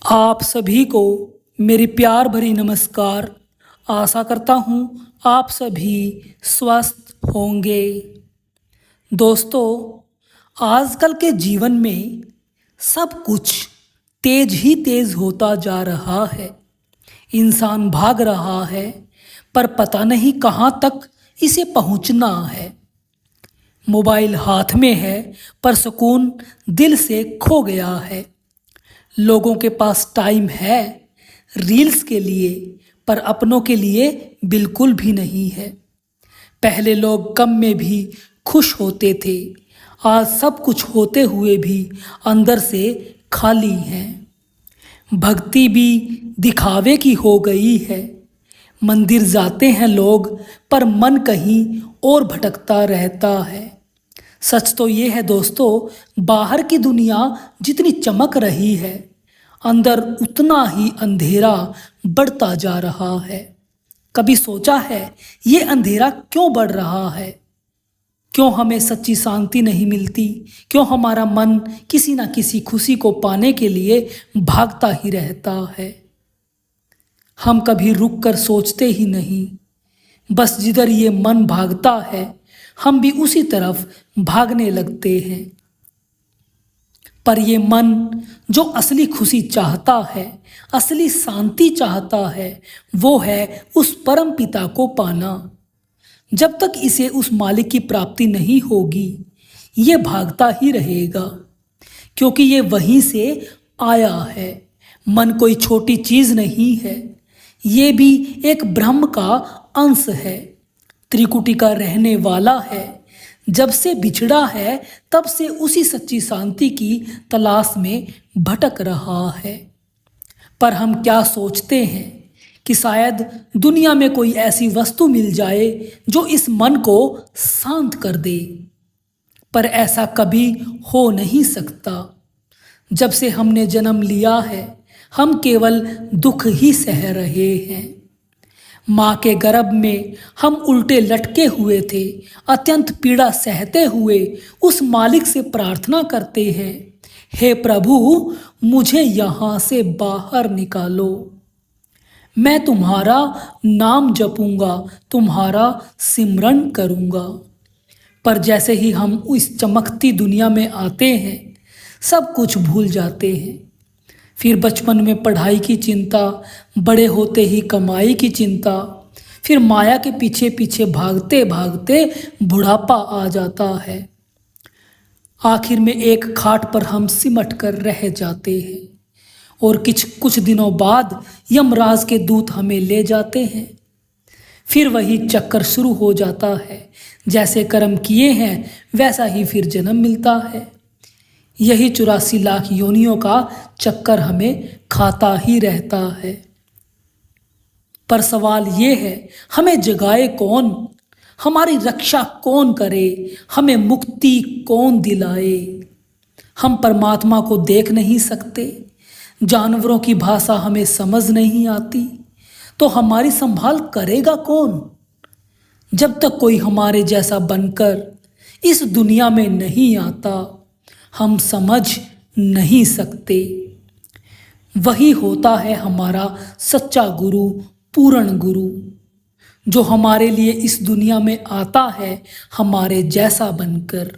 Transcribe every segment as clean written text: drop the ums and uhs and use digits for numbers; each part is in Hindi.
आप सभी को मेरी प्यार भरी नमस्कार। आशा करता हूँ आप सभी स्वस्थ होंगे। दोस्तों, आजकल के जीवन में सब कुछ तेज ही तेज होता जा रहा है। इंसान भाग रहा है, पर पता नहीं कहाँ तक इसे पहुँचना है। मोबाइल हाथ में है, पर सुकून दिल से खो गया है। लोगों के पास टाइम है रील्स के लिए, पर अपनों के लिए बिल्कुल भी नहीं है। पहले लोग कम में भी खुश होते थे, आज सब कुछ होते हुए भी अंदर से खाली हैं। भक्ति भी दिखावे की हो गई है। मंदिर जाते हैं लोग, पर मन कहीं और भटकता रहता है। सच तो ये है दोस्तों, बाहर की दुनिया जितनी चमक रही है, अंदर उतना ही अंधेरा बढ़ता जा रहा है। कभी सोचा है ये अंधेरा क्यों बढ़ रहा है? क्यों हमें सच्ची शांति नहीं मिलती? क्यों हमारा मन किसी ना किसी खुशी को पाने के लिए भागता ही रहता है? हम कभी रुक कर सोचते ही नहीं, बस जिधर ये मन भागता है हम भी उसी तरफ भागने लगते हैं। पर ये मन जो असली खुशी चाहता है, असली शांति चाहता है, वो है उस परम पिता को पाना। जब तक इसे उस मालिक की प्राप्ति नहीं होगी, ये भागता ही रहेगा, क्योंकि ये वहीं से आया है। मन कोई छोटी चीज नहीं है, ये भी एक ब्रह्म का अंश है, त्रिकुटी का रहने वाला है। जब से बिछड़ा है तब से उसी सच्ची शांति की तलाश में भटक रहा है। पर हम क्या सोचते हैं कि शायद दुनिया में कोई ऐसी वस्तु मिल जाए जो इस मन को शांत कर दे, पर ऐसा कभी हो नहीं सकता। जब से हमने जन्म लिया है हम केवल दुख ही सह रहे हैं। माँ के गर्भ में हम उल्टे लटके हुए थे, अत्यंत पीड़ा सहते हुए उस मालिक से प्रार्थना करते हैं, हे प्रभु मुझे यहाँ से बाहर निकालो। मैं तुम्हारा नाम जपूंगा, तुम्हारा सिमरन करूंगा। पर जैसे ही हम इस चमकती दुनिया में आते हैं सब कुछ भूल जाते हैं। फिर बचपन में पढ़ाई की चिंता, बड़े होते ही कमाई की चिंता, फिर माया के पीछे पीछे भागते भागते बुढ़ापा आ जाता है। आखिर में एक खाट पर हम सिमट कर रह जाते हैं और कुछ दिनों बाद यमराज के दूत हमें ले जाते हैं। फिर वही चक्कर शुरू हो जाता है, जैसे कर्म किए हैं वैसा ही फिर जन्म मिलता है। यही 84 लाख योनियों का चक्कर हमें खाता ही रहता है। पर सवाल ये है, हमें जगाए कौन? हमारी रक्षा कौन करे? हमें मुक्ति कौन दिलाए? हम परमात्मा को देख नहीं सकते, जानवरों की भाषा हमें समझ नहीं आती, तो हमारी संभाल करेगा कौन? जब तक कोई हमारे जैसा बनकर इस दुनिया में नहीं आता, हम समझ नहीं सकते। वही होता है हमारा सच्चा गुरु, पूर्ण गुरु, जो हमारे लिए इस दुनिया में आता है हमारे जैसा बनकर।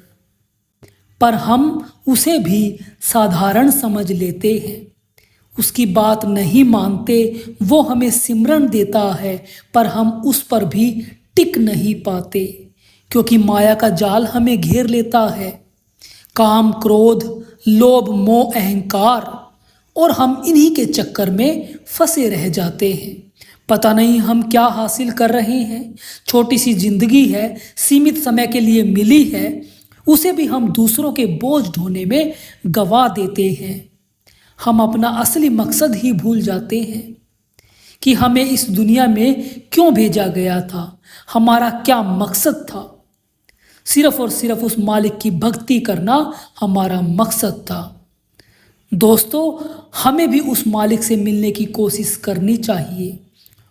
पर हम उसे भी साधारण समझ लेते हैं, उसकी बात नहीं मानते। वो हमें सिमरन देता है, पर हम उस पर भी टिक नहीं पाते, क्योंकि माया का जाल हमें घेर लेता है। काम, क्रोध, लोभ, मोह, अहंकार, और हम इन्हीं के चक्कर में फंसे रह जाते हैं। पता नहीं हम क्या हासिल कर रहे हैं। छोटी सी जिंदगी है, सीमित समय के लिए मिली है, उसे भी हम दूसरों के बोझ ढोने में गवा देते हैं। हम अपना असली मकसद ही भूल जाते हैं कि हमें इस दुनिया में क्यों भेजा गया था, हमारा क्या मकसद था। सिर्फ और सिर्फ उस मालिक की भक्ति करना हमारा मकसद था। दोस्तों, हमें भी उस मालिक से मिलने की कोशिश करनी चाहिए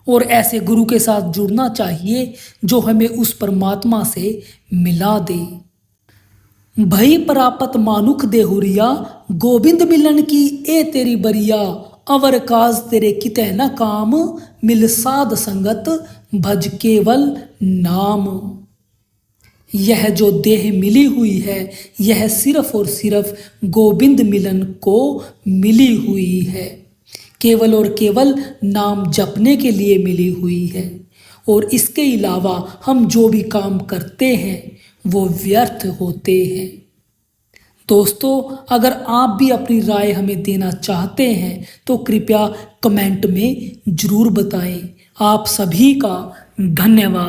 और ऐसे गुरु के साथ जुड़ना चाहिए जो हमें उस परमात्मा से मिला दे। भई परापत मानुख देहुरिया, गोविंद मिलन की ए तेरी बरिया, अवर काज तेरे कितै न काम, मिल साध संगत भज केवल नाम। यह जो देह मिली हुई है, यह सिर्फ और सिर्फ गोविंद मिलन को मिली हुई है, केवल और केवल नाम जपने के लिए मिली हुई है। और इसके अलावा हम जो भी काम करते हैं वो व्यर्थ होते हैं। दोस्तों, अगर आप भी अपनी राय हमें देना चाहते हैं तो कृपया कमेंट में ज़रूर बताएं। आप सभी का धन्यवाद।